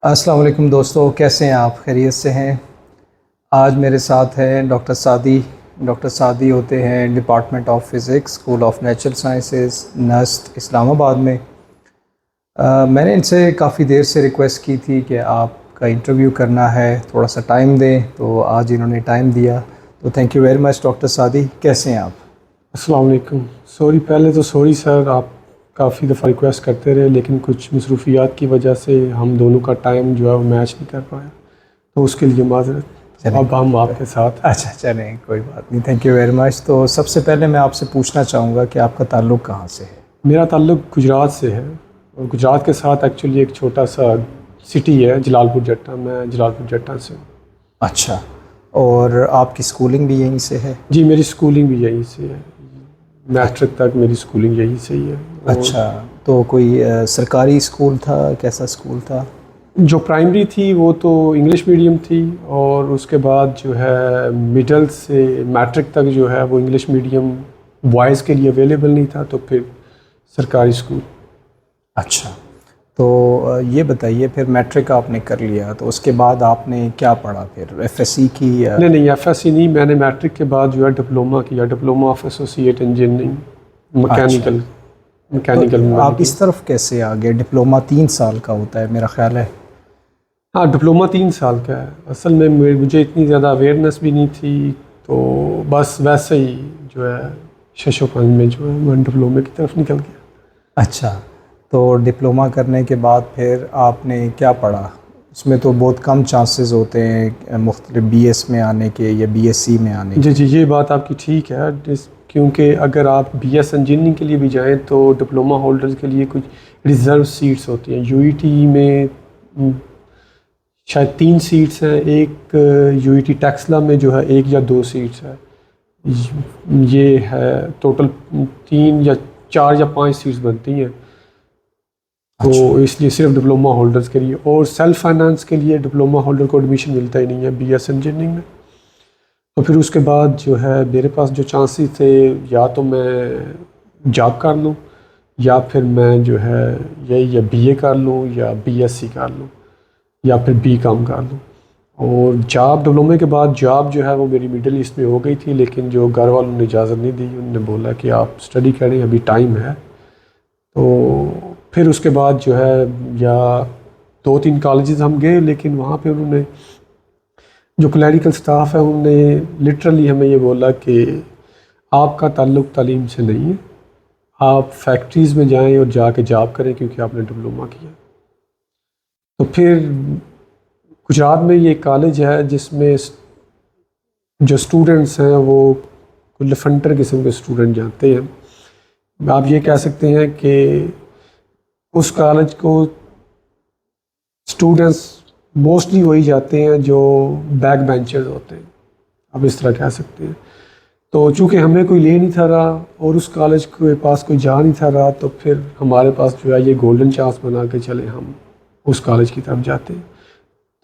अस्सलाम वालेकुम दोस्तों, कैसे हैं आप? खैरियत से हैं? आज मेरे साथ हैं डॉक्टर सादी। डॉक्टर सादी होते हैं department of physics, school of natural sciences, NUST, Islamabad में। मैंने इनसे काफ़ी देर से रिक्वेस्ट की थी कि आपका इंटरव्यू करना है, थोड़ा सा टाइम दें, तो आज इन्होंने टाइम दिया। तो thank you very much doctor सादी। कैसे हैं आप? अस्सलाम वालेकुम। सॉरी, पहले तो सॉरी सर, आप काफ़ी दफ़ा रिक्वेस्ट करते रहे लेकिन कुछ मसरूफियात की वजह से हम दोनों का टाइम जो है वो मैच नहीं कर पाया, तो उसके लिए माजरत। अब हम आपके साथ। अच्छा, चलें, कोई बात नहीं। Thank you very much. तो सबसे पहले मैं आपसे पूछना चाहूँगा कि आपका ताल्लुक़ कहाँ से है? मेरा ताल्लुक़ गुजरात से है और गुजरात के साथ एक्चुअली एक छोटा सा सिटी है जलालपुर जट्टा। मैं जलालपुर जट्टा से हूँ। अच्छा, और आपकी स्कूलिंग भी यहीं से है? जी, मेरी स्कूलिंग भी यहीं से है। मैट्रिक तक मेरी स्कूलिंग यहीं से ही है। अच्छा, तो कोई सरकारी स्कूल था? कैसा स्कूल था? जो प्राइमरी थी वो तो इंग्लिश मीडियम थी और उसके बाद जो है मिडल से मैट्रिक तक जो है वो इंग्लिश मीडियम बॉयज़ के लिए अवेलेबल नहीं था, तो फिर सरकारी स्कूल। अच्छा, तो ये बताइए, फिर मैट्रिक आपने कर लिया तो उसके बाद आपने क्या पढ़ा? फिर एफएससी की या? नहीं, एफएससी नहीं, मैंने मैट्रिक के बाद जो है डिप्लोमा किया, डिप्लोमा ऑफ एसोसिएट इंजीनियरिंग अच्छा, मैकेनिकल तो में आप मैंने इस तरफ कैसे आ गए? डिप्लोमा 3 साल का होता है मेरा ख्याल है। हाँ, डिप्लोमा 3 साल का है। असल में मुझे इतनी ज़्यादा अवेयरनेस भी नहीं थी, तो बस वैसे ही जो है शशोपंज में जो है मैं डिप्लोमे की तरफ निकल गया। अच्छा, तो डिप्लोमा करने के बाद फिर आपने क्या पढ़ा? उसमें तो बहुत कम चांसेस होते हैं मुख्तलिफ बीएस में आने के या बीएससी में आने के। जी जी, ये बात आपकी ठीक है। क्योंकि अगर आप बीएस इंजीनियरिंग के लिए भी जाएं तो डिप्लोमा होल्डर्स के लिए कुछ रिज़र्व सीट्स होती हैं। यूईटी में शायद 3 सीट्स हैं, एक यूईटी टेक्सला में जो है 1 या 2 सीट्स है। ये है टोटल 3 या 4 या 5 सीट्स बनती हैं। तो इसलिए सिर्फ डिप्लोमा होल्डर्स के लिए, और सेल्फ फाइनेंस के लिए डिप्लोमा होल्डर को एडमिशन मिलता ही नहीं है बीएस इंजीनियरिंग में। तो फिर उसके बाद जो है मेरे पास जो चांसेस थे, या तो मैं जॉब कर लूँ या फिर मैं जो है यही या बीए कर लूँ या बीएससी कर लूँ या फिर बीकॉम कर लूँ। और जॉब डिप्लोमे के बाद जॉब जो है वो मेरी मिडिल ईस्ट में हो गई थी, लेकिन जो घर वालों ने इजाज़त नहीं दी। उन्होंने बोला कि आप स्टडी करें, अभी टाइम है। तो फिर उसके बाद जो है या 2-3 कॉलेजेस हम गए, लेकिन वहाँ पे उन्होंने जो क्लैरिकल स्टाफ है उन्होंने लिटरली हमें ये बोला कि आपका ताल्लुक़ तालीम से नहीं है, आप फैक्ट्रीज़ में जाएं और जाके जॉब करें क्योंकि आपने डिप्लोमा किया। तो फिर गुजरात में ये कॉलेज है जिसमें जो स्टूडेंट्स हैं वो कुछ लफंटर किस्म के स्टूडेंट जाते हैं। आप ये कह सकते हैं कि उस कॉलेज को स्टूडेंट्स मोस्टली वही जाते हैं जो बैक बेंचर्स होते हैं, आप इस तरह कह सकते हैं। तो चूँकि हमें कोई ले नहीं था रहा और उस कॉलेज के पास कोई जा नहीं था रहा, तो फिर हमारे पास जो है ये गोल्डन चांस बना के चले हम उस कॉलेज की तरफ जाते हैं।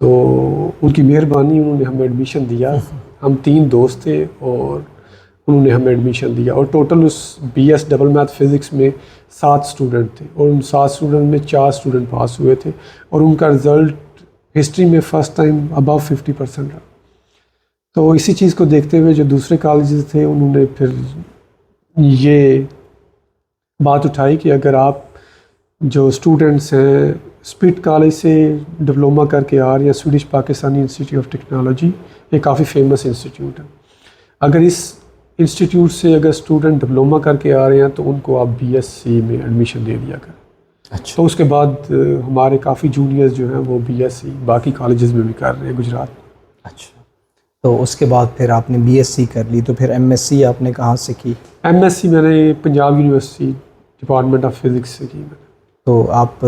तो उनकी मेहरबानी, उन्होंने हमें एडमिशन दिया। हम 3 दोस्त थे और उन्होंने हमें एडमिशन दिया, और टोटल उस बीएस डबल मैथ फ़िज़िक्स में 7 स्टूडेंट थे और उन 7 स्टूडेंट में 4 स्टूडेंट पास हुए थे और उनका रिज़ल्ट हिस्ट्री में फ़र्स्ट टाइम अबव 50% रहा। तो इसी चीज़ को देखते हुए जो दूसरे कॉलेजेस थे उन्होंने फिर ये बात उठाई कि अगर आप जो स्टूडेंट्स हैं स्पिट कॉलेज से डिप्लोमा करके आ रहे हैं, Swedish Pakistani institute of technology, ये काफ़ी फेमस इंस्टीट्यूट है। अगर इस इंस्टीट्यूट से अगर स्टूडेंट डिप्लोमा करके आ रहे हैं तो उनको आप बीएससी में एडमिशन दे दिया करें। अच्छा, तो उसके बाद हमारे काफ़ी जूनियर्स जो हैं वो बीएससी बाकी कॉलेजेस में भी कर रहे हैं गुजरात में। अच्छा, तो उसके बाद फिर आपने बीएससी कर ली, तो फिर एमएससी आपने कहाँ से की? एमएससी मैंने Punjab university department of physics से की मैंने। तो आप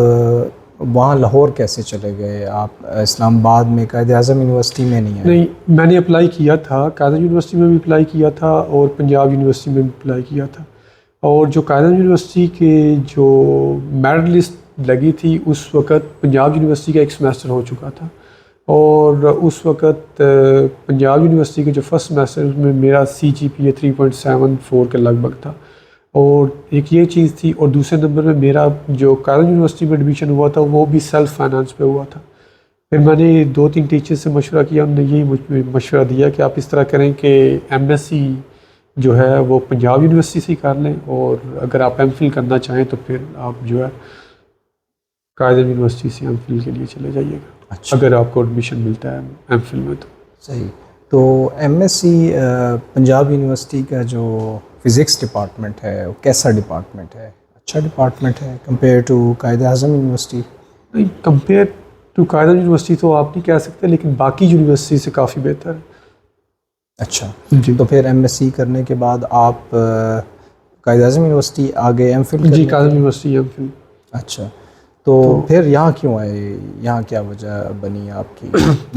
वहाँ लाहौर कैसे चले गए? आप इस्लामाबाद में कायद-ए-आज़म यूनिवर्सिटी में नहीं आए? नहीं, मैंने अप्लाई किया था, कायद यूनिवर्सिटी में भी अप्लाई किया था और पंजाब यूनिवर्सिटी में भी अप्लाई किया था। और जो कायद यूनिवर्सिटी के जो मेरिट लिस्ट लगी थी उस वक़्त पंजाब यूनिवर्सिटी का एक सेमेस्टर हो चुका था, और उस वक़्त पंजाब यूनिवर्सिटी के जो फर्स्ट सेमेस्टर में मेरा CGPA 3.74 के लगभग था। और एक ये चीज़ थी, और दूसरे नंबर पे मेरा जो कायद यूनिवर्सिटी में एडमिशन हुआ था वो भी सेल्फ़ फाइनेंस पे हुआ था। फिर मैंने 2-3 टीचर से मशवरा किया, उन्होंने यही मुझे मशवरा दिया कि आप इस तरह करें कि एमएससी जो है वो पंजाब यूनिवर्सिटी से ही कर लें, और अगर आप एमफिल करना चाहें तो फिर आप जो है कायदे यूनिवर्सिटी से एमफिल के लिए चले जाइएगा। अच्छा। अगर आपको एडमिशन मिलता है एमफिल में तो। सही। तो एमएससी पंजाब यूनिवर्सिटी का जो फ़िज़िक्स डिपार्टमेंट है वो कैसा डिपार्टमेंट है? अच्छा डिपार्टमेंट है कंपेयर टू कायदे आज़म यूनिवर्सिटी? नहीं, कंपेयर टू कायदा यूनिवर्सिटी तो आप नहीं कह सकते, लेकिन बाकी यूनिवर्सिटी से काफ़ी बेहतर है। अच्छा जी। तो फिर एमएससी करने के बाद आप कायदे आज़म यूनिवर्सिटी आगे एमफिल जी, कायदा यूनिवर्सिटी एमफिल। अच्छा। तो फिर यहाँ क्यों आए? यहाँ क्या वजह बनी आपकी?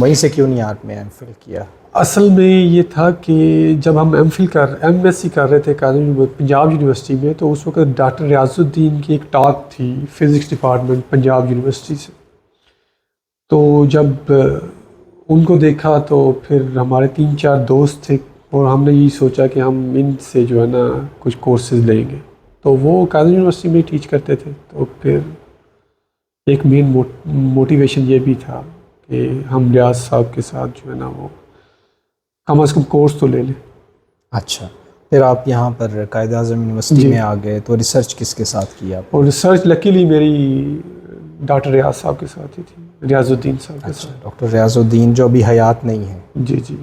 वहीं से क्यों नहीं आपने एमफिल किया? असल में ये था कि जब हम एमएससी कर रहे थे पंजाब यूनिवर्सिटी में, तो उस वक्त डॉक्टर रियाजुद्दीन की एक टॉक थी फ़िज़िक्स डिपार्टमेंट पंजाब यूनिवर्सिटी से। तो जब उनको देखा तो फिर हमारे 3-4 दोस्त थे, और हमने यही सोचा कि हम इनसे जो है ना कुछ कोर्सेज लेंगे। तो वो कायदा यूनिवर्सिटी में टीच करते थे, तो फिर एक मेन मोटिवेशन ये भी था कि हम रियाज साहब के साथ जो है ना वो कम से कम कोर्स तो ले लें। अच्छा। फिर आप यहाँ पर कायदे आज़म यूनिवर्सिटी में आ गए, तो रिसर्च किसके साथ किया? और रिसर्च लकीली मेरी डॉक्टर रियाज साहब के साथ ही थी, रियाजुद्दीन साहब के साथ। डॉक्टर रियाजुद्दीन जो अभी हयात नहीं है? जी जी।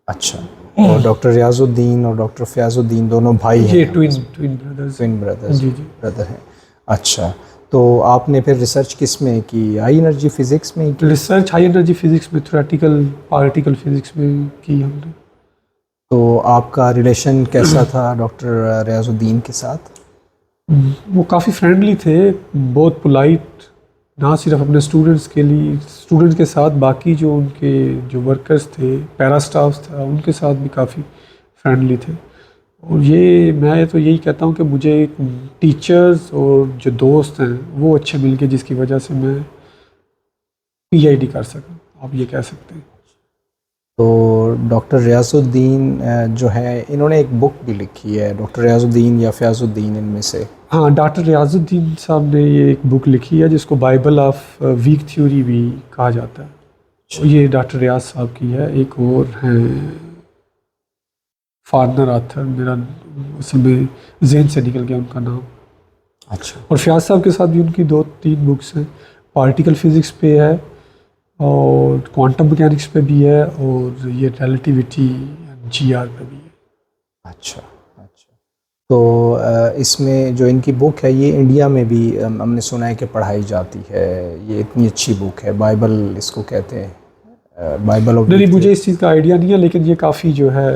अच्छा। और डॉक्टर रियाजुद्दीन और डॉक्टर फयाजुद्दीन दोनों भाई हैं? ये ट्विन ब्रदर्स। Twin brothers. जी जी। ब्रदर हैं। अच्छा। तो आपने फिर रिसर्च किस में की? हाई एनर्जी फ़िज़िक्स में ही की? रिसर्च हाई एनर्जी फिज़िक्स में, थ्योरेटिकल पार्टिकल फिज़िक्स में की हमने। तो आपका रिलेशन कैसा था डॉक्टर रियाजुद्दीन के साथ? वो काफ़ी फ्रेंडली थे, बहुत पोलाइट, ना सिर्फ अपने स्टूडेंट्स के साथ, बाकी जो उनके जो वर्कर्स थे, पैरा स्टाफ था, उनके साथ भी काफ़ी फ्रेंडली थे। और मैं तो यही कहता हूँ कि मुझे टीचर्स और जो दोस्त हैं वो अच्छे मिल गए, जिसकी वजह से मैं पीएचडी कर सका, आप ये कह सकते हैं। तो डॉक्टर रियाजुद्दीन जो है इन्होंने एक बुक भी लिखी है, डॉक्टर रियाजुद्दीन या फयाजुद्दीन इनमें से? हाँ, डॉक्टर रियाजुद्दीन साहब ने ये एक बुक लिखी है जिसको बाइबल ऑफ वीक थ्योरी भी कहा जाता है। तो ये डॉक्टर रियाज साहब की है। एक और हैं फार्नर आथर, मेरा असल में जहन से निकल गया उनका नाम। अच्छा। और फयाज साहब के साथ भी उनकी 2-3 बुक्स हैं, पार्टिकल फिज़िक्स पे है और क्वांटम मैकेनिक्स पे भी है, और ये रिलेटिविटी जीआर पे भी है। अच्छा। अच्छा। तो इसमें जो इनकी बुक है ये इंडिया में भी हमने सुना है कि पढ़ाई जाती है। ये इतनी अच्छी बुक है, बाइबल इसको कहते हैं, बाइबल ऑफ नहीं, मुझे इस चीज़ का आइडिया नहीं है, लेकिन ये काफ़ी जो है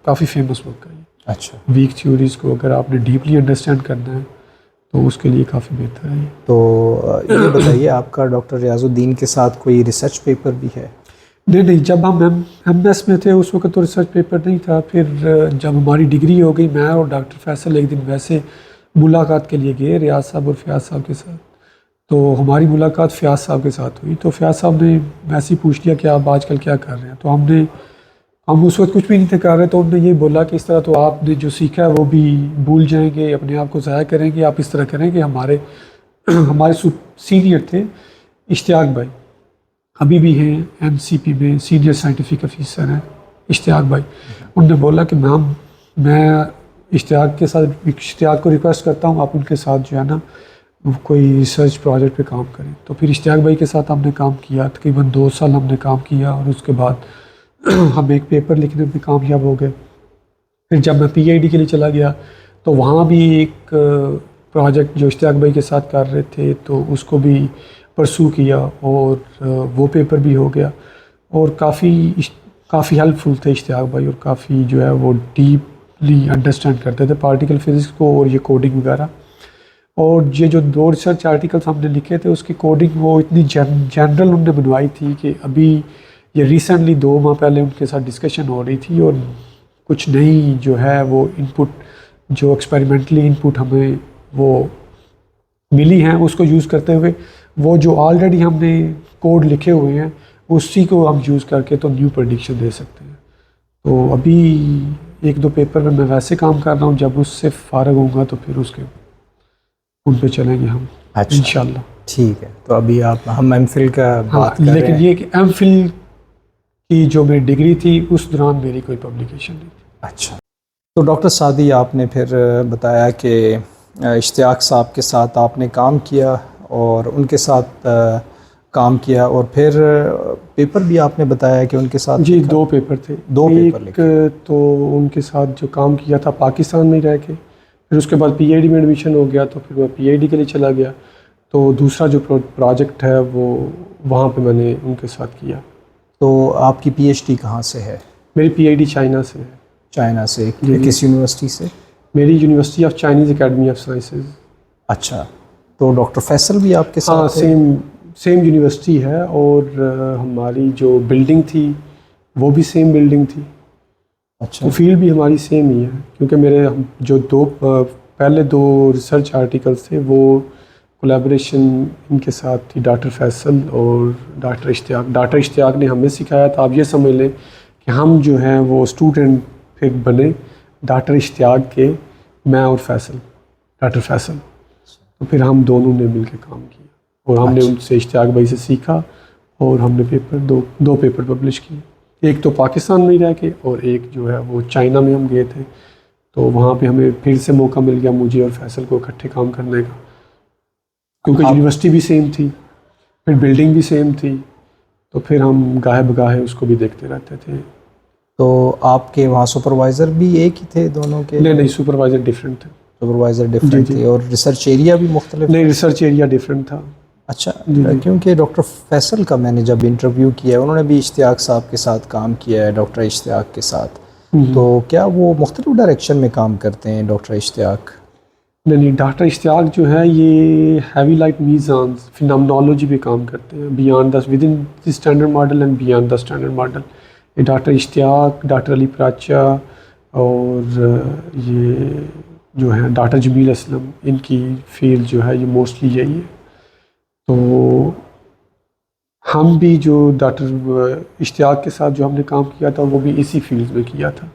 काफ़ी फेमस बुक है। अच्छा। वीक थ्योरीज़ को अगर आपने डीपली अंडरस्टैंड करना है तो उसके लिए काफ़ी बेहतर है। तो ये बताइए, आपका डॉक्टर रियाजुद्दीन के साथ कोई रिसर्च पेपर भी है? नहीं, जब हम एमएस में थे उस वक्त तो रिसर्च पेपर नहीं था। फिर जब हमारी डिग्री हो गई, मैं और डॉक्टर फैसल एक दिन वैसे मुलाकात के लिए गए रियाज साहब और फयाज साहब के साथ। तो हमारी मुलाकात फयाज साहब के साथ हुई। तो फयाज साहब ने वैसे ही पूछ लिया कि आप आजकल क्या कर रहे हैं। तो हम उस वक्त कुछ भी नहीं थे कर रहे। तो उन्होंने ये बोला कि इस तरह तो आपने जो सीखा है वो भी भूल जाएंगे, अपने आप को ज़ाया करेंगे। आप इस तरह करेंगे, हमारे सीनियर थे इश्तियाक भाई, अभी भी हैं एमसीपी में सीनियर साइंटिफिक ऑफिसर हैं इश्तियाक भाई। उन्होंने बोला कि मैं इश्तियाक को रिक्वेस्ट करता हूँ आप उनके साथ जो है ना कोई रिसर्च प्रोजेक्ट पे काम करें। तो फिर इश्तियाक भाई के साथ हमने काम किया, तकरीबन 2 साल हमने काम किया, और उसके बाद हम एक पेपर लिखने में कामयाब हो गए। फिर जब मैं पीएचडी के लिए चला गया तो वहाँ भी एक प्रोजेक्ट जो इश्तियाक भाई के साथ कर रहे थे तो उसको भी परसू किया, और वो पेपर भी हो गया। और काफ़ी हेल्पफुल थे इश्तियाक भाई, और काफ़ी जो है वो डीपली अंडरस्टैंड करते थे पार्टिकल फिज़िक्स को और ये कोडिंग वगैरह। और ये जो 2 रिसर्च आर्टिकल्स हमने लिखे थे उसकी कोडिंग वो इतनी जनरल उन्होंने बनवाई थी कि अभी ये रिसेंटली 2 माह पहले उनके साथ डिस्कशन हो रही थी, और कुछ नई जो है वो इनपुट, जो एक्सपेरिमेंटली इनपुट हमें वो मिली हैं, उसको यूज़ करते हुए वो जो ऑलरेडी हमने कोड लिखे हुए हैं उसी को हम यूज़ करके तो न्यू प्रेडिक्शन दे सकते हैं। तो अभी 1-2 पेपर में मैं वैसे काम कर रहा हूँ, जब उससे फ़ारग होऊंगा तो फिर उन पे चलेंगे हम। अच्छा। इंशाल्लाह। ठीक है, तो अभी हम एमफिल का हाँ, बात कर लेकिन रहे हैं। ये कि एमफिल की जो मेरी डिग्री थी उस दौरान मेरी कोई पब्लिकेशन नहीं थी। अच्छा, तो डॉक्टर सादी आपने फिर बताया कि इश्तियाक साहब के साथ आपने काम किया और उनके साथ काम किया, और फिर पेपर भी आपने बताया कि उनके साथ जी, लिखा। 2 पेपर थे। दो पेपर एक लिखे। तो उनके साथ जो काम किया था पाकिस्तान में रह के, फिर उसके बाद पीएचडी में एडमिशन हो गया तो फिर मैं पीएचडी के लिए चला गया। तो दूसरा जो प्रोजेक्ट है वो वहाँ पे मैंने उनके साथ किया। तो आपकी पीएचडी कहाँ से है? मेरी पीएचडी चाइना से है। चाइना से? जी जी, किस यूनिवर्सिटी से? मेरी university of Chinese academy of sciences. अच्छा, तो डॉक्टर फैसल भी आपके हाँ, साथ थे? सेम सेम यूनिवर्सिटी है और हमारी जो बिल्डिंग थी वो भी सेम बिल्डिंग थी। अच्छा। तो फील्ड भी हमारी सेम ही है, क्योंकि मेरे जो पहले 2 रिसर्च आर्टिकल्स थे वो कोलैबोरेशन इनके साथ थी, डॉक्टर फैसल और डॉक्टर इश्तियाक। डॉक्टर इश्तियाक ने हमें सिखाया था। आप ये समझ लें कि हम जो हैं वो स्टूडेंट फिर बने डॉक्टर इश्तियाक के, मैं और फैसल, डॉक्टर फैसल। तो फिर हम दोनों ने मिलकर काम किया और हमने अच्छा। उनसे इश्तियाक भाई से सीखा और हमने पेपर दो पेपर पब्लिश किए। एक तो पाकिस्तान में ही रह के और एक जो है वो चाइना में हम गए थे। तो वहाँ पे हमें फिर से मौका मिल गया मुझे और फैसल को इकट्ठे काम करने का, क्योंकि आप यूनिवर्सिटी भी सेम थी, फिर बिल्डिंग भी सेम थी। तो फिर हम गाहे बगाहे उसको भी देखते रहते थे। तो आपके वहाँ सुपरवाइज़र भी एक ही थे दोनों के? नहीं, सुपरवाइज़र डिफरेंट थे। सुपरवाइज़र जी डिफरेंट जी, थे और रिसर्च एरिया भी मुख्तलिफ? नहीं, रिसर्च एरिया डिफरेंट था। अच्छा, जी जी। क्योंकि डॉक्टर फैसल का मैंने जब इंटरव्यू किया, उन्होंने भी इश्तियाक साहब के साथ काम किया है, डॉक्टर इश्तियाक के साथ। तो क्या वो मुख्तलिफ डायरेक्शन में काम करते हैं डॉक्टर इश्तियाक? नहीं, डॉक्टर इश्तियाक जो है ये हैवी लाइट मीज़ान्स फिनोमेनोलॉजी पे काम करते हैं, beyond the with in the standard model and beyond the standard model. ये डॉक्टर इश्तियाक, डॉक्टर अली प्राचा और ये जो है डॉक्टर जमील असलम, इनकी फील्ड जो है ये मोस्टली यही है। तो हम भी जो डॉक्टर इश्तियाक के साथ जो हमने काम किया था वो भी इसी फील्ड में किया था।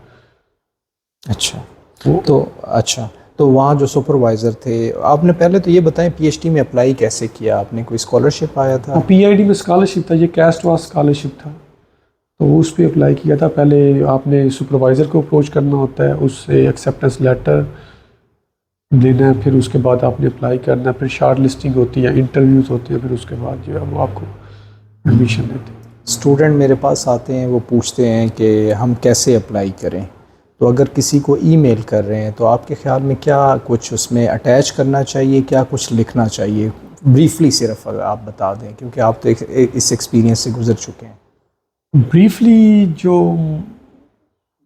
अच्छा, वो तो अच्छा, तो वहाँ जो सुपरवाइज़र थे, आपने पहले तो ये बताएं पीएचडी में अप्लाई कैसे किया आपने? कोई स्कॉलरशिप आया था? पीआईडी में स्कॉलरशिप था, ये कैस्ट वास स्कॉलरशिप था, तो उस पर अप्लाई किया था। पहले आपने सुपरवाइज़र को अप्रोच करना होता है, उससे एक्सेप्टेंस लेटर देना है, फिर उसके बाद आपने अप्लाई करना है, फिर शॉर्ट लिस्टिंग होती है, इंटरव्यूज़ होते हैं, फिर उसके बाद जो है वो आपको एडमिशन देते हैं। स्टूडेंट मेरे पास आते हैं, वो पूछते हैं कि हम कैसे अप्लाई करें। तो अगर किसी को ईमेल कर रहे हैं तो आपके ख्याल में क्या कुछ उसमें अटैच करना चाहिए, क्या कुछ लिखना चाहिए? ब्रीफली सिर्फ अगर आप बता दें, क्योंकि आप तो इस एक्सपीरियंस से गुजर चुके हैं। ब्रीफली जो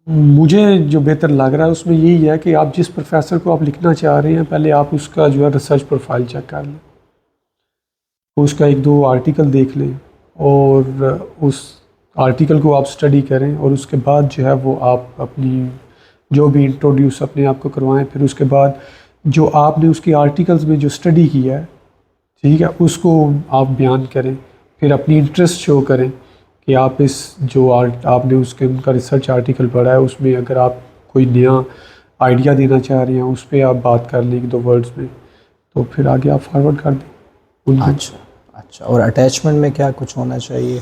मुझे जो बेहतर लग रहा है उसमें यही है कि आप जिस प्रोफेसर को आप लिखना चाह रहे हैं पहले आप उसका जो है रिसर्च प्रोफाइल चेक कर लें, उसका 1-2 आर्टिकल देख लें और उस आर्टिकल को आप स्टडी करें और उसके बाद जो है वो आप अपनी जो भी इंट्रोड्यूस अपने आप को करवाएं। फिर उसके बाद जो आपने उसके आर्टिकल्स में जो स्टडी किया है, ठीक है, उसको आप बयान करें। फिर अपनी इंटरेस्ट शो करें कि आप इस जो आपने उसके उनका रिसर्च आर्टिकल पढ़ा है उसमें अगर आप कोई नया आइडिया देना चाह रहे हैं उस पर आप बात कर लें 1-2 वर्ड्स में, तो फिर आगे आप फॉरवर्ड कर दें उनको। अच्छा अच्छा, और अटैचमेंट में क्या कुछ होना चाहिए?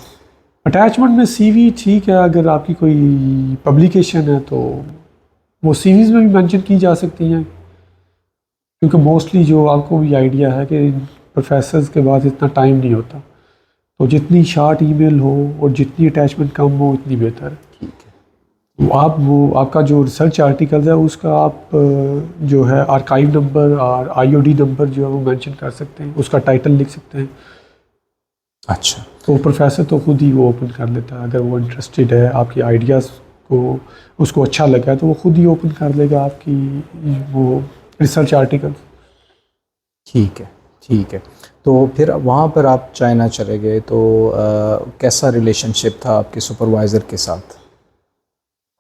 अटैचमेंट में सीवी ठीक है, अगर आपकी कोई पब्लिकेशन है तो वो सीवीज़ में भी मेंशन की जा सकती हैं, क्योंकि मोस्टली जो आपको भी आइडिया है कि प्रोफेसर्स के बाद इतना टाइम नहीं होता, तो जितनी शॉर्ट ईमेल हो और जितनी अटैचमेंट कम हो उतनी बेहतर है। ठीक है। वो आपका जो रिसर्च आर्टिकल्स है उसका आप जो है आर्काइव नंबर और आईओडी नंबर जो है वो मेंशन कर सकते हैं, उसका टाइटल लिख सकते हैं। अच्छा, तो प्रोफेसर तो खुद ही वो ओपन कर लेता है, अगर वो इंटरेस्टेड है आपकी आइडियाज़ को, उसको अच्छा लगा है तो वो खुद ही ओपन कर लेगा आपकी वो रिसर्च आर्टिकल। ठीक है, ठीक है। तो फिर वहाँ पर आप चाइना चले गए तो कैसा रिलेशनशिप था आपके सुपरवाइज़र के साथ?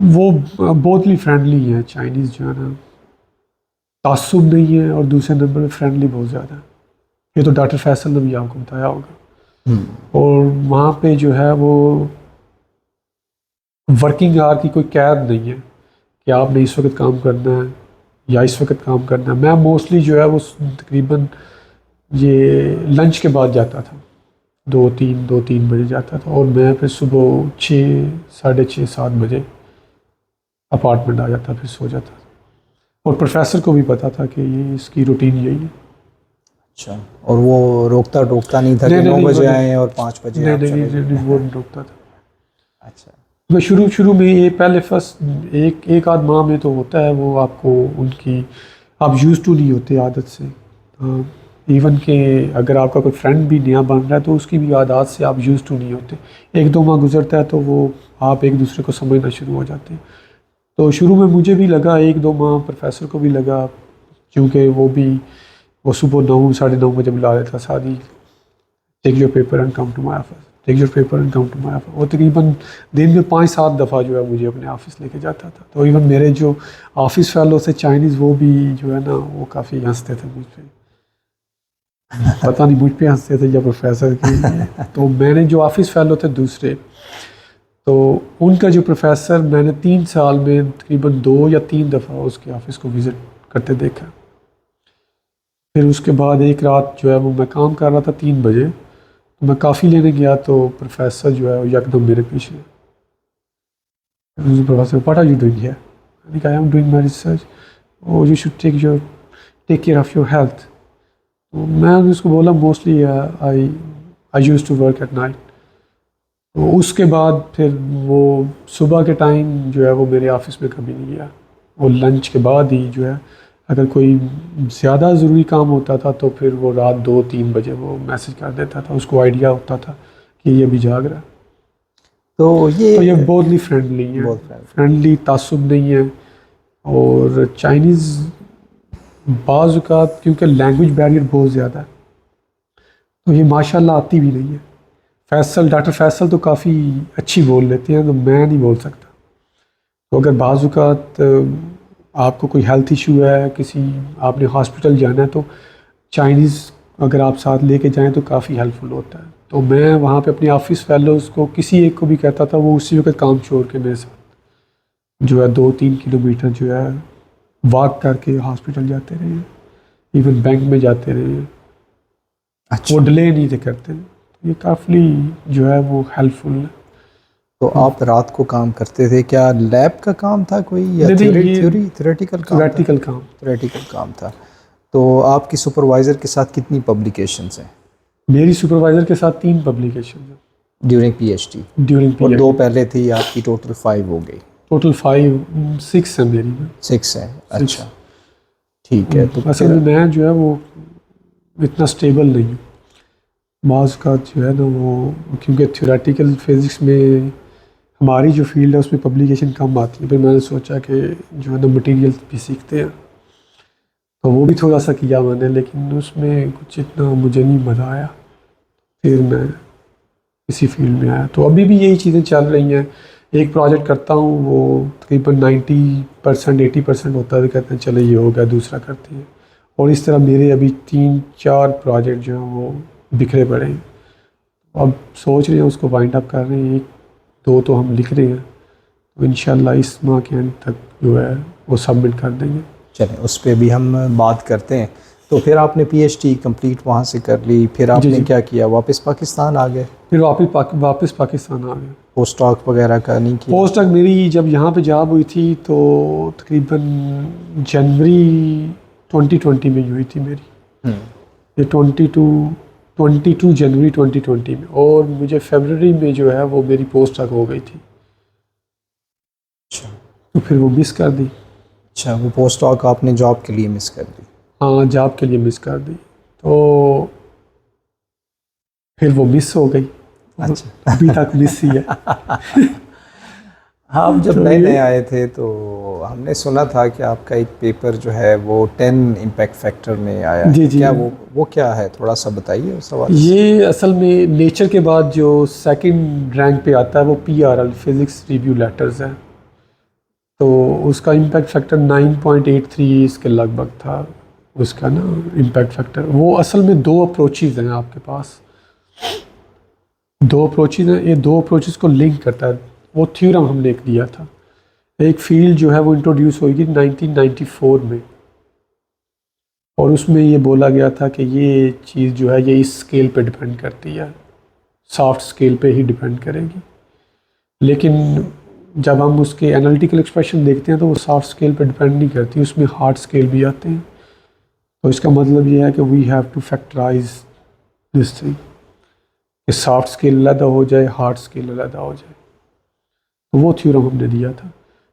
वो बहुत ही फ्रेंडली है, चाइनीज़ जो है ना, तासुब नहीं है और दूसरे नंबर में फ्रेंडली बहुत ज़्यादा है। ये तो डॉक्टर फैसल ने भी आपको बताया होगा। और वहाँ पे जो है वो वर्किंग आवर की कोई कैद नहीं है कि आपने इस वक्त काम करना है या इस वक्त काम करना है। मैं मोस्टली जो है वो तकरीबन ये लंच के बाद जाता था, 2-3 बजे जाता था, और मैं फिर सुबह 6, साढ़े 6, 7 बजे अपार्टमेंट आ जाता, फिर सो जाता। और प्रोफेसर को भी पता था कि ये इसकी रूटीन यही है। अच्छा, और वो रोकता टोकता नहीं था कि 9 बजे आए और 5 बजे आप चले गए? वो नहीं रोकता था। अच्छा। मैं शुरू में ये पहले फर्स्ट एक आध माह में तो होता है वो, आपको उनकी आप यूज़ टू नहीं होते आदत से। इवन के अगर आपका कोई फ्रेंड भी नया बन रहा है तो उसकी भी आदत से आप यूज़ टू नहीं होते। 1-2 माह गुजरता है तो वो आप एक दूसरे को समझना शुरू हो जाते हैं। तो शुरू में मुझे भी लगा, 1-2 माह प्रोफेसर को भी लगा, क्योंकि वो सुबह 9, साढ़े 9 बजे बुला लेता, Sadi take your paper and come to my office, take your paper and come to my office. वो तकरीबन दिन में 5-7 दफ़ा जो है मुझे अपने ऑफिस लेके जाता था। तो इवन मेरे जो ऑफिस फेलो थे चाइनीज़, वो भी जो है ना वो काफ़ी हंसते थे मुझ पर। पता नहीं मुझ पे हंसते थे या प्रोफेसर के। तो मैंने जो ऑफिस फेलो थे दूसरे, तो उनका जो प्रोफेसर मैंने 3 साल में तकरीबन 2 या 3 दफ़ा उसके ऑफिस को विज़िट करते देखा। फिर उसके बाद एक रात जो है वो मैं काम कर रहा था 3 बजे, तो मैं काफ़ी लेने गया, तो प्रोफेसर जो है वो एकदम मेरे पीछे। Professor, what are you doing here? I am doing my research. Oh you should take care of your health. तो मैंने उसको बोला, mostly I use to work at night. तो उसके बाद फिर वो सुबह के टाइम जो है वो मेरे ऑफिस में कभी नहीं गया। वो लंच के बाद ही जो है, अगर कोई ज़्यादा ज़रूरी काम होता था तो फिर वो रात 2-3 बजे वो मैसेज कर देता था, उसको आइडिया होता था कि ये अभी जाग रहा है। तो ये बहुत ही फ्रेंडली है, बहुत फ्रेंडली, तासुब नहीं है। और चाइनीज़ बाज़ औक़ात क्योंकि लैंग्वेज बैरियर बहुत ज़्यादा है, तो ये माशाल्लाह आती भी नहीं है। डॉक्टर फैसल तो काफ़ी अच्छी बोल लेते हैं, तो मैं नहीं बोल सकता। तो अगर बाज़ औक़ात आपको कोई हेल्थ इशू है, आपने हॉस्पिटल जाना है, तो चाइनीज़ अगर आप साथ लेके जाएं तो काफ़ी हेल्पफुल होता है। तो मैं वहाँ पे अपने ऑफिस फेलोज़ को किसी एक को भी कहता था, वो उसी वक्त काम छोड़ के मेरे साथ जो है 2-3 किलोमीटर जो है वॉक करके हॉस्पिटल जाते रहे, इवन बैंक में जाते रहे। अच्छा। वो डिले नहीं थे करते। ये काफ़ी जो है वो हेल्पफुल है। तो आप रात को काम करते थे, क्या लैब का काम था कोई या नहीं, ये थ्योरेटिकल काम था? प्रैक्टिकल काम। थ्योरेटिकल काम था। तो आपकी सुपरवाइज़र के साथ कितनी पब्लिकेशंस हैं? मेरी सुपरवाइज़र के साथ 3 पब्लिकेशन हैं ड्यूरिंग पीएचडी? ड्यूरिंग और पीएचडी। 2 पहले थी आपकी, टोटल 5 हो गई? टोटल 6 है मेरी में। 6 है। अच्छा, ठीक है। तो असल में मैं जो है वो इतना स्टेबल नहीं हूँ। बाज़ का जो है ना वो, क्योंकि थ्योरेटिकल फिज़िक्स में हमारी जो फील्ड है उसमें पब्लिकेशन कम आती है। फिर मैंने सोचा कि जो है ना मटेरियल भी सीखते हैं, तो वो भी थोड़ा सा किया मैंने, लेकिन उसमें कुछ इतना मुझे नहीं मज़ा आया। फिर मैं इसी फील्ड में आया। तो अभी भी यही चीज़ें चल रही हैं। एक प्रोजेक्ट करता हूँ, वो तकरीबन 90% 80% होता है, तो कहते हैं चलो ये हो गया, दूसरा करते हैं। और इस तरह मेरे अभी 3-4 प्रोजेक्ट जो हैं वो बिखरे पड़े हैं। अब सोच रहे हैं उसको वाइंड अप कर रहे हैं, 1-2 तो हम लिख रहे हैं, तो इंशाल्लाह इस माह के एंड तक जो है वो सबमिट कर देंगे। चलें, उस पर भी हम बात करते हैं। तो फिर आपने पीएचडी कंप्लीट वहाँ से कर ली, फिर आपने क्या किया, वापस पाकिस्तान आ गए? फिर वापस पाकिस्तान आ गए। पोस्ट डॉक वगैरह का नहीं किया? पोस्ट डॉक मेरी जब यहाँ पे जॉब हुई थी तो तकरीबन जनवरी 2020 में हुई थी मेरी। ये 22 जनवरी 2020 में, और मुझे फरवरी में जो है वो मेरी पोस्ट डॉक हो गई थी। अच्छा। तो फिर वो मिस कर दी। अच्छा, वो पोस्ट डॉक आपने जॉब के लिए मिस कर दी? हाँ, जॉब के लिए मिस कर दी। तो फिर वो मिस हो गई। अच्छा। अभी तक मिस ही है। हाँ, आप जब तो नए नए आए थे तो हमने सुना था कि आपका एक पेपर जो है वो 10 इम्पैक्ट फैक्टर में आया है। क्या वो क्या है, थोड़ा सा बताइए उस सवाल। ये असल में नेचर के बाद जो सेकंड रैंक पे आता है वो PRL, फिज़िक्स रिव्यू लेटर्स है। तो उसका इम्पैक्ट फैक्टर 9.83 इसके लगभग था उसका ना इम्पैक्ट फैक्टर। वो असल में 2 अप्रोचेज़ हैं आपके पास, 2 अप्रोचेज़ हैं। ये 2 अप्रोचेज़ को लिंक करता है। वो थ्योरम हमने एक दिया था। एक फील्ड जो है वो इंट्रोड्यूस हुई थी 1994 में, और उसमें ये बोला गया था कि ये चीज़ जो है ये इस स्केल पे डिपेंड करती है, सॉफ्ट स्केल पे ही डिपेंड करेगी। लेकिन जब हम उसके एनालिटिकल एक्सप्रेशन देखते हैं तो वो सॉफ्ट स्केल पे डिपेंड नहीं करती, उसमें हार्ड स्केल भी आते हैं। तो इसका मतलब ये है कि we have to factorize this thing, कि सॉफ्ट स्केल अलग हो जाए, हार्ड स्केल अलग हो जाए। तो वो थ्योरम हमने दिया था।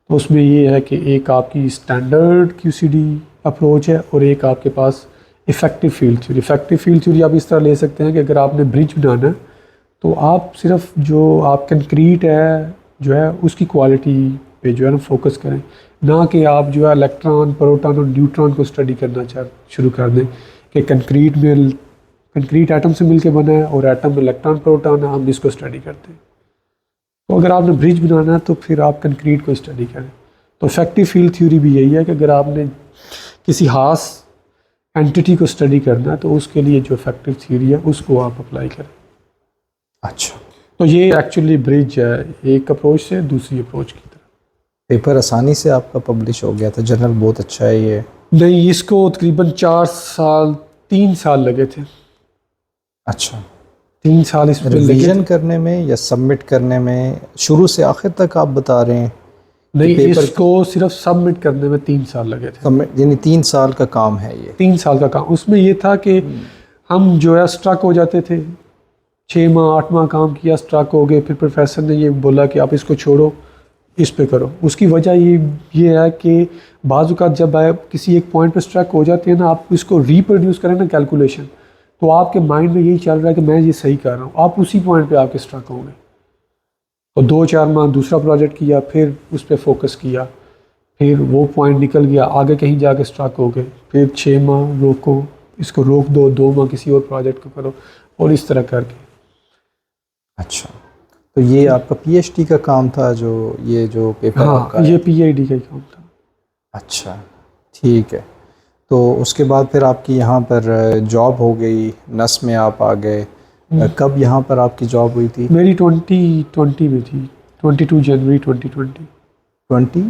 तो उसमें ये है कि एक आपकी स्टैंडर्ड QCD अप्रोच है और एक आपके पास effective field theory. Effective field theory आप इस तरह ले सकते हैं कि अगर आपने ब्रिज बनाना है तो आप सिर्फ जो आप कंक्रीट है जो है उसकी क्वालिटी पे जो है ना फोकस करें, ना कि आप जो है इलेक्ट्रॉन, प्रोटॉन और न्यूट्रॉन को स्टडी करना शुरू कर दें कि कंक्रीट एटम से मिलके बना है और एटम में इलेक्ट्रॉन प्रोटॉन है, हम इसको स्टडी करते हैं। तो अगर आपने ब्रिज बनाना है तो फिर आप कंक्रीट को स्टडी करें। तो इफेक्टिव फील्ड थ्योरी भी यही है कि अगर आपने किसी खास एंटिटी को स्टडी करना है तो उसके लिए जो इफेक्टिव थ्योरी है उसको आप अप्लाई करें। अच्छा, तो ये एक्चुअली ब्रिज है एक अप्रोच से दूसरी अप्रोच की तरफ। पेपर आसानी से आपका पब्लिश हो गया था, जर्नल बहुत अच्छा है ये। नहीं, इसको तकरीबन 3 साल लगे थे। अच्छा, 3 साल इसमें लगे रिवीजन थे। करने में या सबमिट करने में, शुरू से आखिर तक आप बता रहे हैं? नहीं, पेपर इसको सिर्फ सबमिट करने में 3 साल लगे थे। सबमिट यानी 3 साल का काम है ये? 3 साल का काम। उसमें ये था कि हम जो है स्ट्रक हो जाते थे, 6 माह 8 माह काम किया, स्ट्रक हो गए, फिर प्रोफेसर ने ये बोला कि आप इसको छोड़ो, इस पे करो। उसकी वजह ये है कि बाज़ औक़ात जब आप किसी एक पॉइंट पे स्ट्रक हो जाते हैं ना, आप इसको रिप्रोड्यूस करें ना कैलकुलेशन, तो आपके माइंड में यही चल रहा है कि मैं ये सही कर रहा हूँ, आप उसी पॉइंट पे आपके स्ट्रक होंगे। तो 2-4 माह दूसरा प्रोजेक्ट किया, फिर उस पर फोकस किया, फिर वो पॉइंट निकल गया, आगे कहीं जाके स्ट्रक हो गए, फिर 6 माह रोको, इसको रोक दो, 2 माह किसी और प्रोजेक्ट को करो, और इस तरह करके। अच्छा, तो ये आपका PhD का काम था जो पेपर आपका हाँ, है? ये PhD का ही काम था। अच्छा, ठीक है। तो उसके बाद फिर आपकी यहाँ पर जॉब हो गई, नस में आप आ गए। कब यहाँ पर आपकी जॉब हुई थी? मेरी 2020 में थी, 22 जनवरी 2020। 20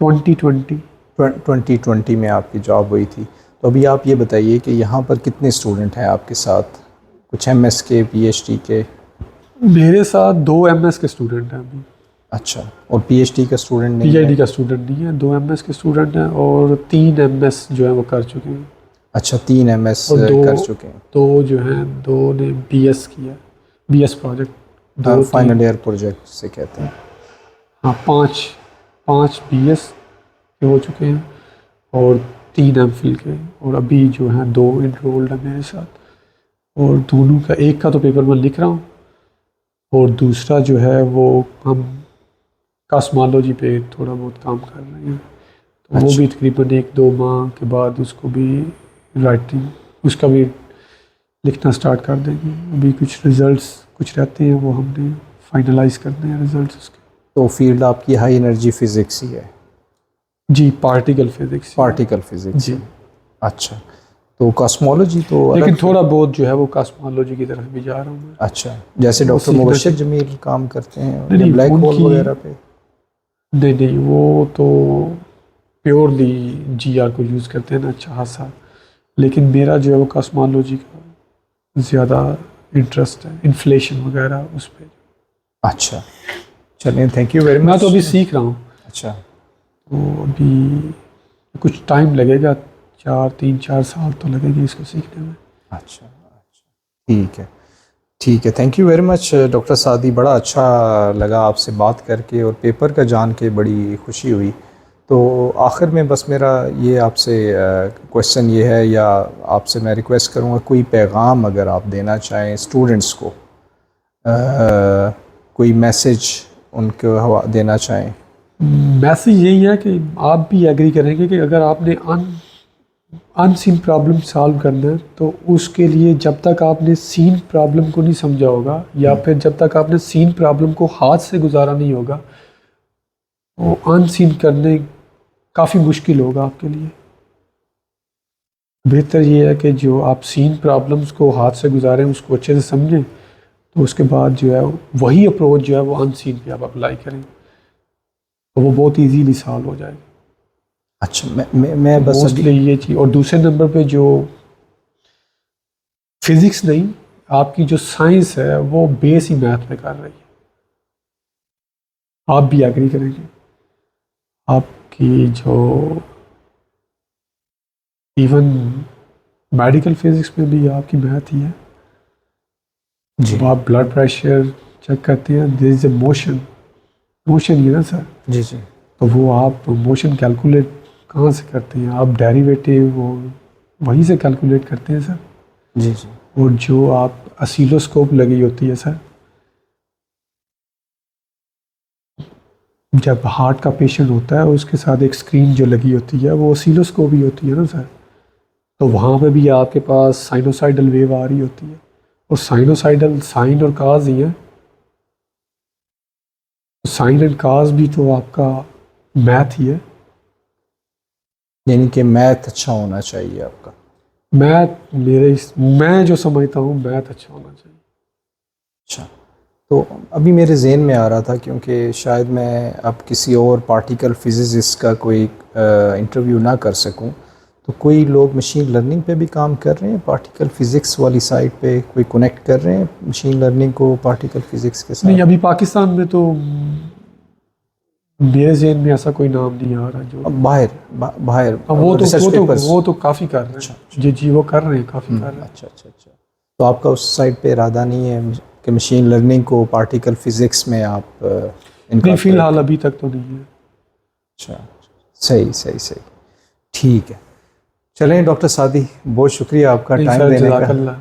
2020 2020 में आपकी जॉब हुई थी। तो अभी आप ये बताइए कि यहाँ पर कितने स्टूडेंट हैं आपके साथ? कुछ MS के, PhD के? मेरे साथ 2 MS के स्टूडेंट हैं अभी। अच्छा, और PhD का स्टूडेंट नहीं है? PhD का स्टूडेंट नहीं है, 2 MS के स्टूडेंट हैं और 3 MS जो है वो कर चुके हैं। अच्छा, 3 MS और कर चुके हैं। 2 जो हैं, 2 ने BS किया, BS प्रोजेक्ट। हाँ, फाइनल ईयर प्रोजेक्ट से कहते हैं। हाँ, 5 BS के हो चुके हैं और 3 MPhil के, और अभी जो हैं 2 इनरोल्ड हैं मेरे साथ। और दोनों का, एक का तो पेपर मैं लिख रहा हूँ और दूसरा जो है वो हम कॉस्मोलॉजी पे थोड़ा बहुत काम कर रहे हैं। तो वो भी तकरीबन 1-2 माह के बाद उसको भी राइटिंग, उसका भी लिखना स्टार्ट कर देंगे। अभी कुछ रिज़ल्ट्स कुछ रहते हैं, वो हमने फाइनलाइज करने हैं रिज़ल्ट्स उसके। तो फील्ड आपकी हाई एनर्जी फिज़िक्स ही है? जी, पार्टिकल फिज़िक्स। पार्टिकल फिज़िक्स जी। अच्छा, तो कॉस्मोलॉजी तो लेकिन अलग थोड़ा बहुत जो है वो कॉस्मोलॉजी की तरफ भी जा रहा हूँ मैं। अच्छा, जैसे वो डॉक्टर सीखना मुबश्शिर चाहिए। जमील काम करते हैं नहीं, ब्लैक होल उनकी- वगैरह पे? नहीं, वो तो प्योरली GR को यूज़ करते हैं ना, अच्छा खासा। लेकिन मेरा जो है वो कॉस्मोलॉजी का ज़्यादा इंटरेस्ट है, इन्फ्लेशन वगैरह उस पर। अच्छा, चलिए, थैंक यू वेरी मच। मैं तो अभी सीख रहा हूँ, अच्छा, तो अभी कुछ टाइम लगेगा, 3-4 साल तो लगेंगे इसको सीखने में। अच्छा, ठीक है, ठीक है। Thank you very much doctor सादी, बड़ा अच्छा लगा आपसे बात करके और पेपर का जान के बड़ी खुशी हुई। तो आखिर में बस मेरा ये आपसे क्वेश्चन ये है, या आपसे मैं रिक्वेस्ट करूँगा, कोई पैगाम अगर आप देना चाहें स्टूडेंट्स को, कोई मैसेज उनको देना चाहें? मैसेज यही है कि आप भी एग्री करेंगे कि अगर आपने अनसीन प्रॉब्लम सॉल्व करना है तो उसके लिए जब तक आपने सीन प्रॉब्लम को नहीं समझा होगा, या फिर जब तक आपने सीन प्रॉब्लम को हाथ से गुजारा नहीं होगा, वो अनसीन करने काफ़ी मुश्किल होगा आपके लिए। बेहतर ये है कि जो आप सीन प्रॉब्लम्स को हाथ से गुजारें, उसको अच्छे से समझें, तो उसके बाद जो है वही अप्रोच जो है वो अनसीन पे आप अप्लाई करें, तो वो बहुत इजीली सॉल्व हो जाएगा। अच्छा, मैं बस अभी मोस्टली ये चीज़। और दूसरे नंबर पे जो फिज़िक्स नहीं, आपकी जो साइंस है वो बेस ही मैथ पे कर रही है। आप भी एग्री करेंगे, आपकी जो इवन मेडिकल फिज़िक्स में भी आपकी मैथ ही है। जी जब आप ब्लड प्रेशर चेक करते हैं, there is a motion, motion ही है ना सर। जी जी तो वो आप मोशन कैलकुलेट कहाँ से करते हैं? आप डेरिवेटिव वो वहीं से कैलकुलेट करते हैं सर। जी जी और जो आप ऑसिलोस्कोप लगी होती है सर, जब हार्ट का पेशेंट होता है उसके साथ एक स्क्रीन जो लगी होती है वो ऑसिलोस्कोप ही होती है ना सर। तो वहाँ पे भी आपके पास साइनोसाइडल वेव आ रही होती है, और साइनोसाइडल साइन और काज ही है। साइन एंड काज भी तो आपका मैथ ही है। यानी कि मैथ अच्छा होना चाहिए आपका। मैं जो समझता हूँ मैथ अच्छा होना चाहिए। अच्छा, तो अभी मेरे जहन में आ रहा था, क्योंकि शायद मैं अब किसी और पार्टिकल फिजिसिस्ट का कोई इंटरव्यू ना कर सकूं, तो कोई लोग मशीन लर्निंग पे भी काम कर रहे हैं, पार्टिकल फिज़िक्स वाली साइड पे कोई कनेक्ट कर रहे हैं मशीन लर्निंग को पार्टिकल फिज़िक्स के नहीं, साथ? अभी पाकिस्तान में तो मेरे ज़हन में ऐसा कोई नाम नहीं आ रहा जो। अब बाहर हाँ, रिसर्च पेपर्स। वो तो काफ़ी कर रहे हैं। अच्छा जी जी, वो कर रहे हैं, काफ़ी कर रहे हैं। अच्छा अच्छा अच्छा, तो आपका उस साइड पे इरादा नहीं है कि मशीन लर्निंग को पार्टिकल फिज़िक्स में आप नहीं, इनकॉर्पोरेट फ़िलहाल करें? अभी तक तो नहीं है। अच्छा, सही सही सही, ठीक है। चलें डॉक्टर सादी, बहुत शुक्रिया आपका नहीं टाइम सर, देने का। जज़ाकल्लाह।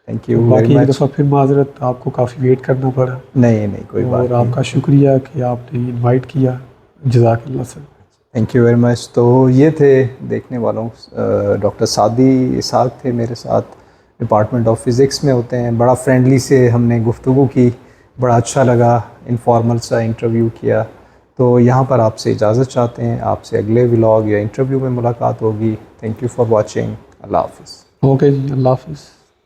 थैंक तो यू वेरी बाकी एक मच। दफ़ा फिर माजरत, आपको काफ़ी वेट करना पड़ा। नहीं नहीं, कोई और बात नहीं। आपका शुक्रिया कि आपने इनवाइट किया। जज़ाकल्लाह sir. Thank you very much. तो ये थे देखने वालों, डॉक्टर सादी इसाक थे मेरे साथ, डिपार्टमेंट ऑफ फिज़िक्स में होते हैं। बड़ा फ्रेंडली से हमने गुफ्तगू की, बड़ा अच्छा लगा, इनफॉर्मल सा इंटरव्यू किया। तो यहाँ पर आपसे इजाज़त चाहते हैं, आपसे अगले व्लॉग या इंटरव्यू में मुलाकात होगी। Thank you for watching. Allah हाफ़िज़। ओके जी, अल्लाह हाफ़िज़।